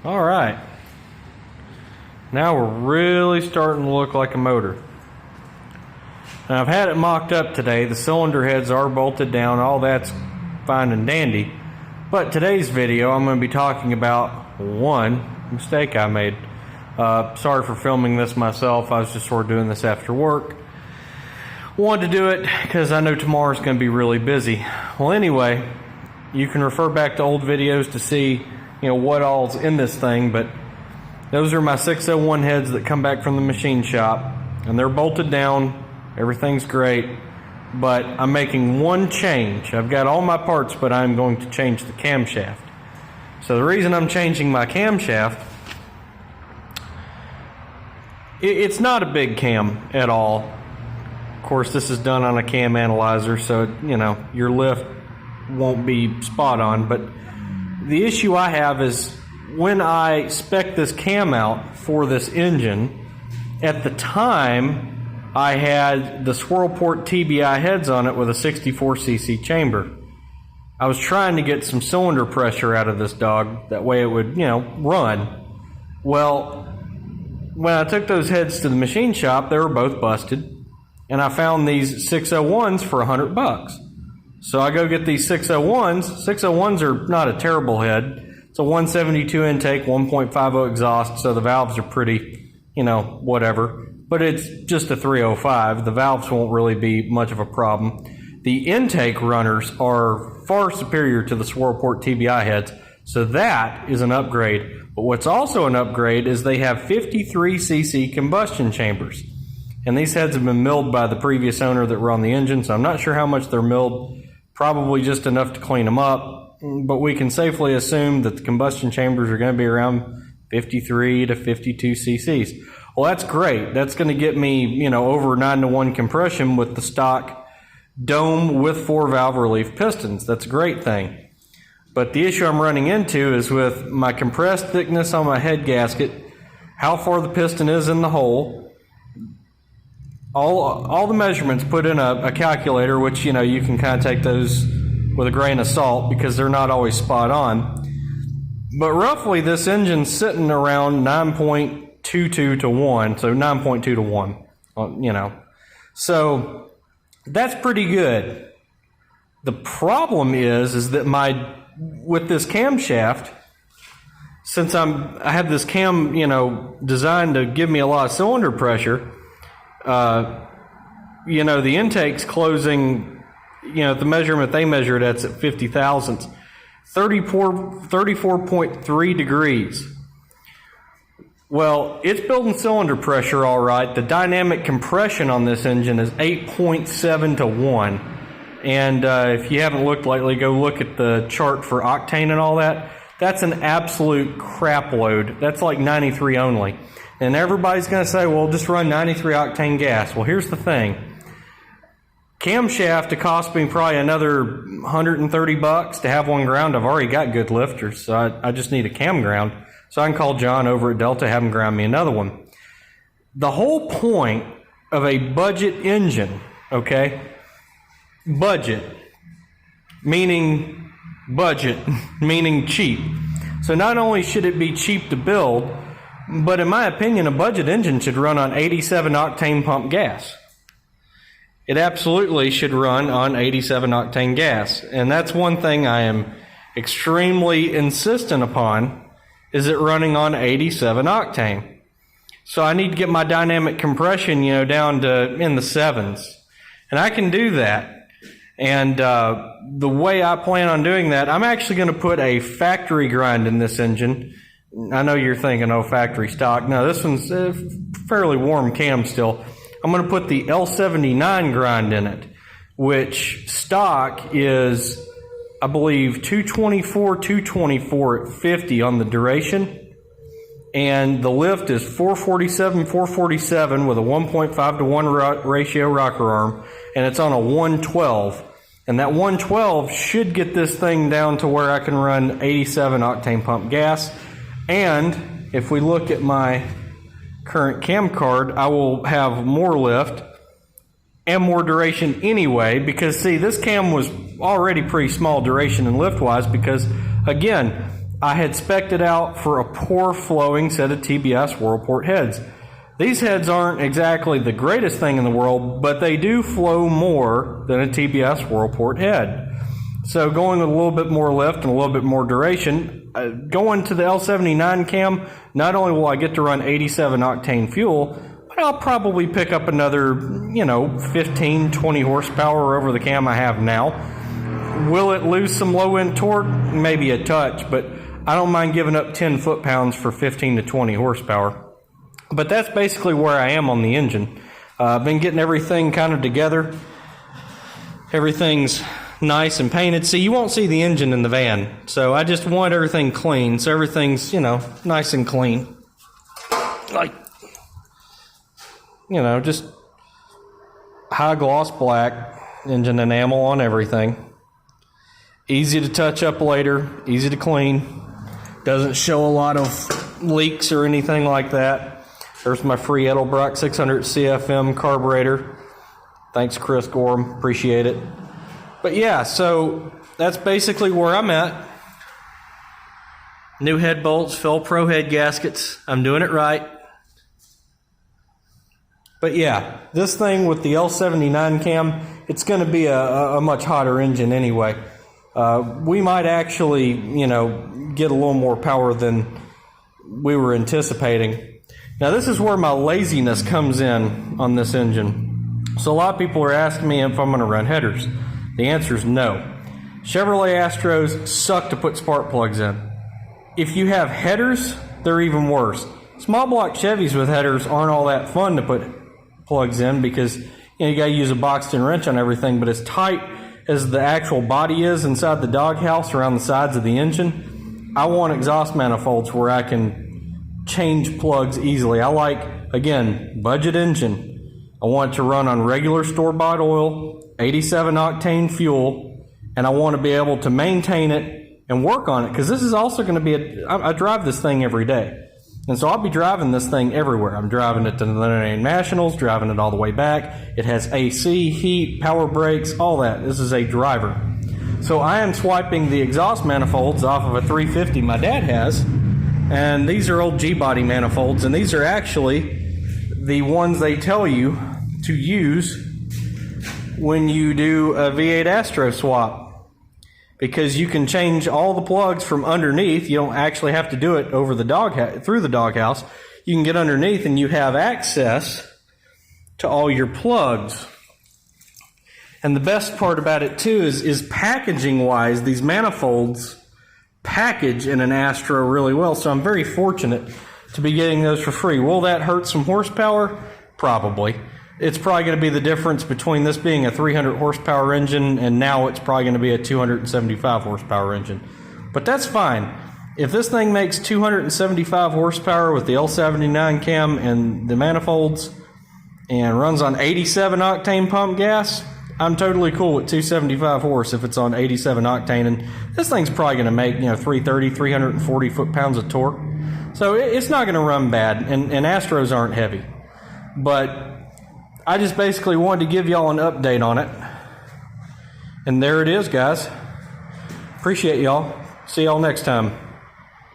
All right. Now we're really starting to look like a motor. Now I've had it mocked up today. The cylinder heads are bolted down. All that's fine and dandy. But today's video, I'm going to be talking about one mistake I made. Sorry for filming this myself. I was just sort of doing this after work. Wanted to do it because I know tomorrow's going to be really busy. Well, anyway, you can refer back to old videos to see, what all's in this thing. But those are my 601 heads that come back from the machine shop, and they're bolted down. Everything's great, but I'm making one change. I've got all my parts, but I'm going to change the camshaft. So the reason I'm changing my camshaft, it's not a big cam at all. Of course, this is done on a cam analyzer, so your lift won't be spot on. But the issue I have is when I spec this cam out for this engine, at the time I had the Swirlport TBI heads on it with a 64cc chamber. I was trying to get some cylinder pressure out of this dog, that way it would, run. Well, when I took those heads to the machine shop, they were both busted, and I found these 601s for $100. So I go get these 601s. 601s are not a terrible head. It's a 172 intake, 1.50 exhaust, so the valves are pretty, whatever. But it's just a 305. The valves won't really be much of a problem. The intake runners are far superior to the Swirlport TBI heads, so that is an upgrade. But what's also an upgrade is they have 53cc combustion chambers. And these heads have been milled by the previous owner that were on the engine, so I'm not sure how much they're milled. Probably just enough to clean them up. But we can safely assume that the combustion chambers are going to be around 53 to 52 cc's. Well, that's great. That's going to get me, over 9-to-1 compression with the stock dome with 4 valve relief pistons. That's a great thing. But the issue I'm running into is with my compressed thickness on my head gasket, how far the piston is in the hole. All the measurements put in a calculator, which, you can kind of take those with a grain of salt because they're not always spot on. But roughly this engine's sitting around 9.22 to 1, so 9.2 to 1, So that's pretty good. The problem is that with this camshaft, since I have this cam, designed to give me a lot of cylinder pressure, the intake's closing, the measurement they measured at's at 50 thousandths, 34.3 degrees. Well, it's building cylinder pressure all right. The dynamic compression on this engine is 8.7 to 1. And if you haven't looked lately, go look at the chart for octane and all that. That's an absolute crap load. That's like 93 only. And everybody's going to say, well, just run 93 octane gas. Well, here's the thing. Camshaft, it cost me probably another $130 to have one ground. I've already got good lifters, so I just need a cam ground. So I can call John over at Delta, have him ground me another one. The whole point of a budget engine, okay? Budget, meaning cheap. So not only should it be cheap to build, but in my opinion, a budget engine should run on 87 octane pump gas. It absolutely should run on 87 octane gas. And that's one thing I am extremely insistent upon, is it running on 87 octane. So I need to get my dynamic compression, down to in the 7s. And I can do that. And the way I plan on doing that, I'm actually going to put a factory grind in this engine. I know you're thinking, oh, factory stock. No, this one's a fairly warm cam still. I'm going to put the L79 grind in it, which stock is, I believe, 224 at 50 on the duration. And the lift is 447 with a 1.5 to 1 ratio rocker arm, and it's on a 112. And that 112 should get this thing down to where I can run 87 octane pump gas. And if we look at my current cam card, I will have more lift and more duration anyway, because see, this cam was already pretty small duration and lift wise, because again, I had spec'd it out for a poor flowing set of TBS Whirlport heads. These heads aren't exactly the greatest thing in the world, but they do flow more than a TBS Whirlport head. So going with a little bit more lift and a little bit more duration, going to the L79 cam, not only will I get to run 87 octane fuel, but I'll probably pick up another, 15, 20 horsepower over the cam I have now. Will it lose some low-end torque? Maybe a touch, but I don't mind giving up 10 foot-pounds for 15 to 20 horsepower. But that's basically where I am on the engine. I've been getting everything kind of together. Everything's nice and painted. See, you won't see the engine in the van. So I just want everything clean. So everything's, nice and clean. Like, just high gloss black engine enamel on everything. Easy to touch up later. Easy to clean. Doesn't show a lot of leaks or anything like that. There's my free Edelbrock 600 CFM carburetor. Thanks, Chris Gorham. Appreciate it. But yeah, so that's basically where I'm at. New head bolts, Fel-Pro head gaskets. I'm doing it right. But yeah, this thing with the L79 cam, it's going to be a much hotter engine anyway. We might actually, get a little more power than we were anticipating. Now this is where my laziness comes in on this engine. So a lot of people are asking me if I'm going to run headers. The answer is no. Chevrolet Astros suck to put spark plugs in. If you have headers, they're even worse. Small block Chevys with headers aren't all that fun to put plugs in because you got to use a boxed in wrench on everything, but as tight as the actual body is inside the doghouse around the sides of the engine, I want exhaust manifolds where I can change plugs easily. I like, again, budget engine. I want it to run on regular store-bought oil, 87 octane fuel, and I want to be able to maintain it and work on it because this is also going to be I drive this thing every day. And so I'll be driving this thing everywhere. I'm driving it to the International Nationals, driving it all the way back. It has AC, heat, power brakes, all that. This is a driver. So I am swiping the exhaust manifolds off of a 350 my dad has. And these are old G-body manifolds, and these are actually the ones they tell you to use when you do a V8 Astro swap. Because you can change all the plugs from underneath. You don't actually have to do it over the through the doghouse. You can get underneath and you have access to all your plugs. And the best part about it too is packaging wise, these manifolds package in an Astro really well, so I'm very fortunate to be getting those for free. Will that hurt some horsepower? Probably. It's probably going to be the difference between this being a 300 horsepower engine and now it's probably going to be a 275 horsepower engine. But that's fine. If this thing makes 275 horsepower with the L79 cam and the manifolds and runs on 87 octane pump gas, I'm totally cool with 275 horse if it's on 87 octane, and this thing's probably going to make 330, 340 foot-pounds of torque. So it's not going to run bad, and Astros aren't heavy. But I just basically wanted to give y'all an update on it. And there it is, guys. Appreciate y'all. See y'all next time.